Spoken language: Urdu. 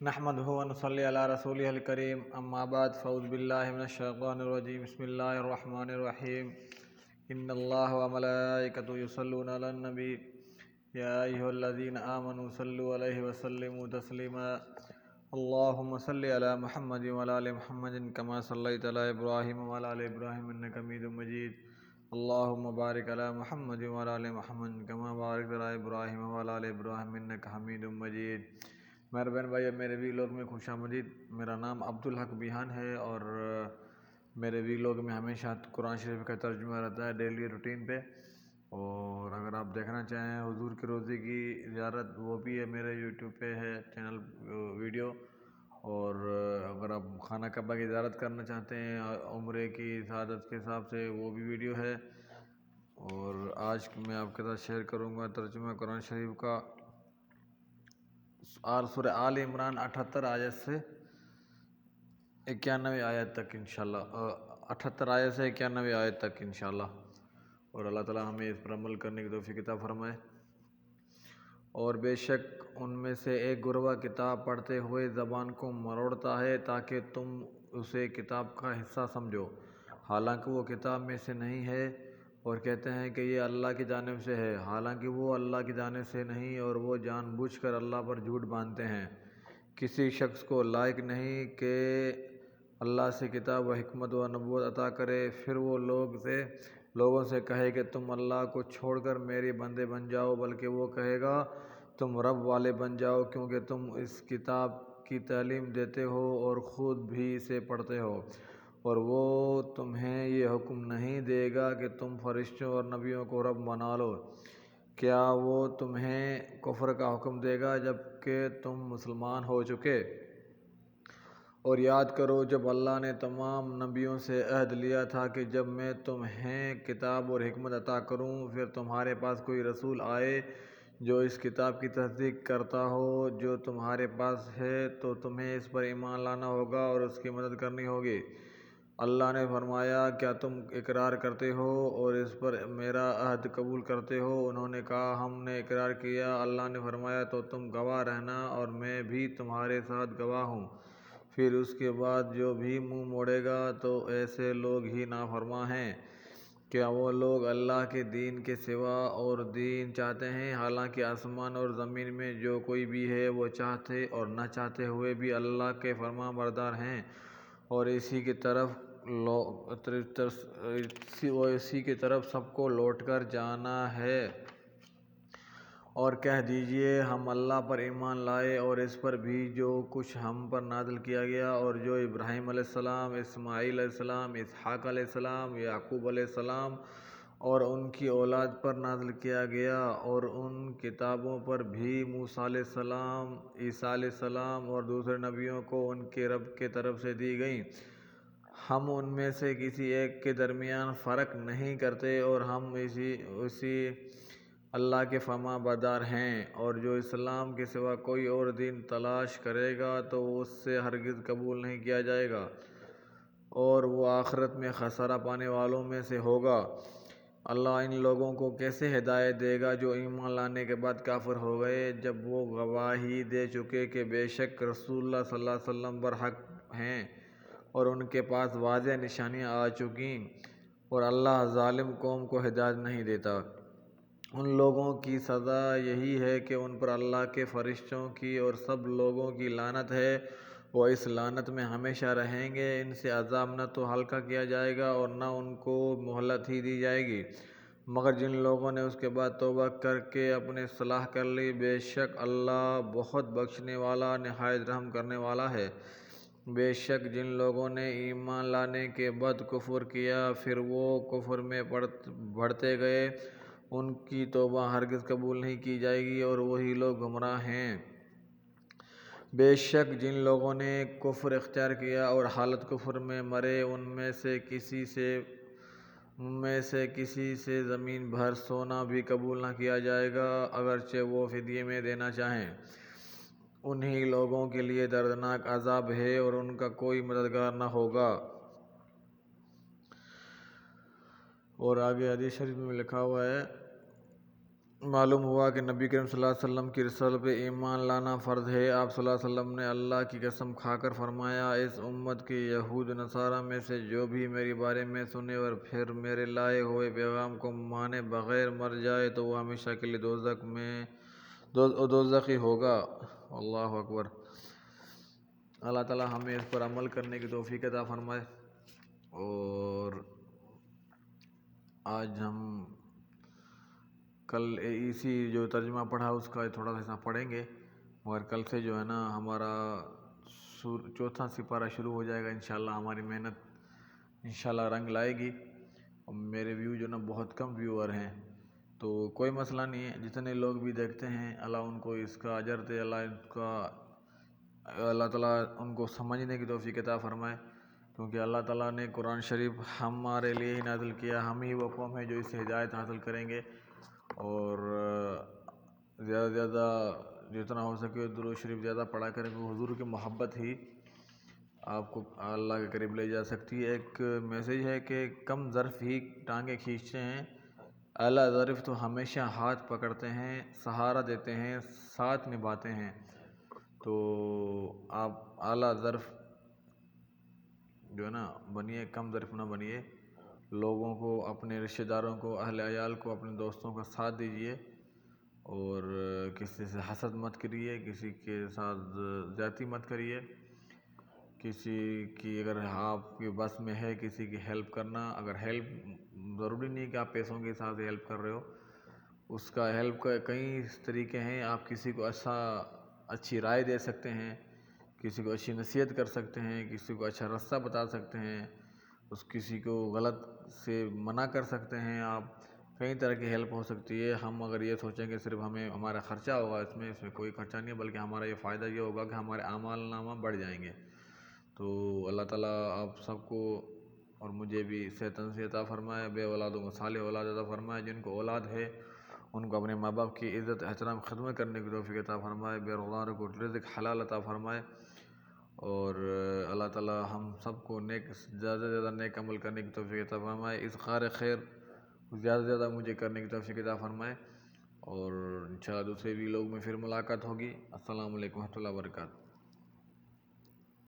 نحمده ونصلي على رسوله الكريم اما بعد فاعوذ بالله من الشيطان الرجيم بسم الله الرحمن الرحيم ان الله وملائكته يصلون على النبي يا ايها الذين امنوا صلوا عليه وسلموا تسليما اللهم صل على محمد وعلى ال محمد كما صليت على ابراهيم وعلى ال ابراهيم انك حميد مجيد اللهم بارك على محمد وعلى ال محمد كما باركت على ابراهيم وعلى ال ابراهيم انك حميد مجيد۔ میرے بہن بھائی میرے وی لوگ میں خوش آمدید۔ میرا نام عبدالحق بیہان ہے اور میرے وی لوگ میں ہمیشہ قرآن شریف کا ترجمہ رہتا ہے ڈیلی روٹین پہ، اور اگر آپ دیکھنا چاہیں حضور کے روزے کی زیارت وہ بھی ہے میرے یوٹیوب پہ ہے چینل ویڈیو، اور اگر آپ خانہ کعبہ کی زیارت کرنا چاہتے ہیں عمرے کی سعادت کے حساب سے وہ بھی ویڈیو ہے۔ اور آج میں آپ کے ساتھ شیئر کروں گا ترجمہ قرآن شریف کا سورہ آل عمران 78 آیت سے 91 آیت تک انشاءاللہ، 78 آیت سے 91 آیت تک انشاءاللہ، اور اللہ تعالی ہمیں اس پر عمل کرنے کی توفیق عطا فرمائے۔ اور بے شک ان میں سے ایک گروہ کتاب پڑھتے ہوئے زبان کو مروڑتا ہے تاکہ تم اسے کتاب کا حصہ سمجھو، حالانکہ وہ کتاب میں سے نہیں ہے، اور کہتے ہیں کہ یہ اللہ کی جانب سے ہے، حالانکہ وہ اللہ کی جانب سے نہیں، اور وہ جان بوجھ کر اللہ پر جھوٹ باندھتے ہیں۔ کسی شخص کو لائق نہیں کہ اللہ سے کتاب و حکمت و نبوت عطا کرے، پھر وہ لوگوں سے کہے کہ تم اللہ کو چھوڑ کر میرے بندے بن جاؤ، بلکہ وہ کہے گا تم رب والے بن جاؤ، کیونکہ تم اس کتاب کی تعلیم دیتے ہو اور خود بھی اسے پڑھتے ہو، اور وہ تمہیں یہ حکم نہیں دے گا کہ تم فرشتوں اور نبیوں کو رب بنا لو۔ کیا وہ تمہیں کفر کا حکم دے گا جب کہ تم مسلمان ہو چکے؟ اور یاد کرو جب اللہ نے تمام نبیوں سے عہد لیا تھا کہ جب میں تمہیں کتاب اور حکمت عطا کروں، پھر تمہارے پاس کوئی رسول آئے جو اس کتاب کی تصدیق کرتا ہو جو تمہارے پاس ہے، تو تمہیں اس پر ایمان لانا ہوگا اور اس کی مدد کرنی ہوگی۔ اللہ نے فرمایا کیا تم اقرار کرتے ہو اور اس پر میرا عہد قبول کرتے ہو؟ انہوں نے کہا ہم نے اقرار کیا۔ اللہ نے فرمایا تو تم گواہ رہنا اور میں بھی تمہارے ساتھ گواہ ہوں۔ پھر اس کے بعد جو بھی منہ موڑے گا تو ایسے لوگ ہی نافرماں ہیں۔ کیا وہ لوگ اللہ کے دین کے سوا اور دین چاہتے ہیں، حالانکہ آسمان اور زمین میں جو کوئی بھی ہے وہ چاہتے اور نہ چاہتے ہوئے بھی اللہ کے فرمان بردار ہیں، اور اسی کی طرف سب کو لوٹ کر جانا ہے۔ اور کہہ دیجئے ہم اللہ پر ایمان لائے اور اس پر بھی جو کچھ ہم پر نازل کیا گیا اور جو ابراہیم علیہ السلام، اسماعیل علیہ السلام، اسحاق علیہ السلام، یعقوب علیہ السلام اور ان کی اولاد پر نازل کیا گیا، اور ان کتابوں پر بھی موسیٰ علیہ السلام، عیسیٰ علیہ السلام اور دوسرے نبیوں کو ان کے رب کی طرف سے دی گئیں۔ ہم ان میں سے کسی ایک کے درمیان فرق نہیں کرتے، اور ہم اسی اللہ کے فرمان بردار ہیں۔ اور جو اسلام کے سوا کوئی اور دین تلاش کرے گا تو اس سے ہرگز قبول نہیں کیا جائے گا، اور وہ آخرت میں خسارہ پانے والوں میں سے ہوگا۔ اللہ ان لوگوں کو کیسے ہدایت دے گا جو ایمان لانے کے بعد کافر ہو گئے، جب وہ گواہی دے چکے کہ بے شک رسول اللہ صلی اللہ علیہ وسلم برحق ہیں اور ان کے پاس واضح نشانیاں آ چکیں، اور اللہ ظالم قوم کو ہدایت نہیں دیتا۔ ان لوگوں کی سزا یہی ہے کہ ان پر اللہ کے فرشتوں کی اور سب لوگوں کی لعنت ہے، وہ اس لعنت میں ہمیشہ رہیں گے۔ ان سے عذاب نہ تو ہلکا کیا جائے گا اور نہ ان کو مہلت ہی دی جائے گی، مگر جن لوگوں نے اس کے بعد توبہ کر کے اپنے اصلاح کر لی، بے شک اللہ بہت بخشنے والا نہایت رحم کرنے والا ہے۔ بے شک جن لوگوں نے ایمان لانے کے بعد کفر کیا پھر وہ کفر میں بڑھتے گئے، ان کی توبہ ہرگز قبول نہیں کی جائے گی، اور وہی لوگ گمراہ ہیں۔ بے شک جن لوگوں نے کفر اختیار کیا اور حالت کفر میں مرے، ان میں سے کسی سے زمین بھر سونا بھی قبول نہ کیا جائے گا، اگرچہ وہ فدیے میں دینا چاہیں۔ انہی لوگوں کے لیے دردناک عذاب ہے اور ان کا کوئی مددگار نہ ہوگا۔ اور آگے حدیث شریف میں لکھا ہوا ہے معلوم ہوا کہ نبی کریم صلی اللہ علیہ وسلم کی رسالت پہ ایمان لانا فرض ہے۔ آپ صلی اللہ علیہ وسلم نے اللہ کی قسم کھا کر فرمایا، اس امت کے یہود نصارہ میں سے جو بھی میرے بارے میں سنے اور پھر میرے لائے ہوئے پیغام کو مانے بغیر مر جائے تو وہ ہمیشہ کے لیے دوزخی ہوگا۔ اللہ اکبر۔ اللہ تعالی ہمیں اس پر عمل کرنے کی توفیق عطا فرمائے۔ اور آج ہم کل اسی جو ترجمہ پڑھا اس کا تھوڑا سا حصہ پڑھیں گے، مگر کل سے جو ہے نا ہمارا چوتھا سپارہ شروع ہو جائے گا انشاءاللہ۔ ہماری محنت انشاءاللہ رنگ لائے گی۔ اور میرے ویو جو نا بہت کم ویور ہیں، تو کوئی مسئلہ نہیں ہے، جتنے لوگ بھی دیکھتے ہیں اللہ ان کو اس کا اجر دے، اللہ تعالیٰ ان کو سمجھنے کی توفیق عطا فرمائے، کیونکہ اللہ تعالیٰ نے قرآن شریف ہمارے لیے ہی نازل کیا، ہم ہی وہ قوم ہے جو اس سے ہدایت حاصل کریں گے۔ اور زیادہ سے زیادہ جتنا ہو سکے درود شریف زیادہ پڑھا کریں، کیونکہ حضور کی محبت ہی آپ کو اللہ کے قریب لے جا سکتی ہے۔ ایک میسیج ہے کہ کم ظرف ہی ٹانگیں کھینچتے ہیں، اعلیٰ ظرف تو ہمیشہ ہاتھ پکڑتے ہیں، سہارا دیتے ہیں، ساتھ نبھاتے ہیں۔ تو آپ اعلیٰ ظرف جو ہے نا بنیے، کم ظرف نہ بنیے، لوگوں کو، اپنے رشتہ داروں کو، اہل عیال کو، اپنے دوستوں کا ساتھ دیجیے، اور کسی سے حسد مت کریے، کسی کے ساتھ زیادتی مت کریے، کسی کی اگر آپ کے بس میں ہے کسی کی ہیلپ کرنا، اگر ہیلپ ضروری نہیں کہ آپ پیسوں کے حساب سے ہیلپ کر رہے ہو، اس کا ہیلپ کا کئی طریقے ہیں۔ آپ کسی کو اچھی رائے دے سکتے ہیں، کسی کو اچھی نصیحت کر سکتے ہیں، کسی کو اچھا راستہ بتا سکتے ہیں، کسی کو غلط سے منع کر سکتے ہیں۔ آپ کئی طرح کی ہیلپ ہو سکتی ہے۔ ہم اگر یہ سوچیں کہ صرف ہمارا خرچہ ہوگا، اس میں کوئی خرچہ نہیں ہے، بلکہ ہمارا یہ فائدہ یہ ہوگا کہ ہمارے اعمال نامہ بڑھ جائیں گے۔ تو اللہ تعالیٰ آپ سب کو اور مجھے بھی صحت عطا فرمائے، بے اولادوں کو صالح اولاد عطا فرمائے، جن کو اولاد ہے ان کو اپنے ماں باپ کی عزت احترام خدمت کرنے کی توفیق عطا فرمائے، بے روزگاروں کو رزق حلال عطا فرمائے، اور اللہ تعالیٰ ہم سب کو زیادہ سے زیادہ نیک عمل کرنے کی توفیق عطا فرمائے، اذخار خیر زیادہ سے زیادہ مجھے کرنے کی توفیق عطا فرمائے، اور انشاءاللہ دوسرے بھی لوگ میں پھر ملاقات ہوگی۔ السلام علیکم ورحمۃ اللہ وبرکاتہ۔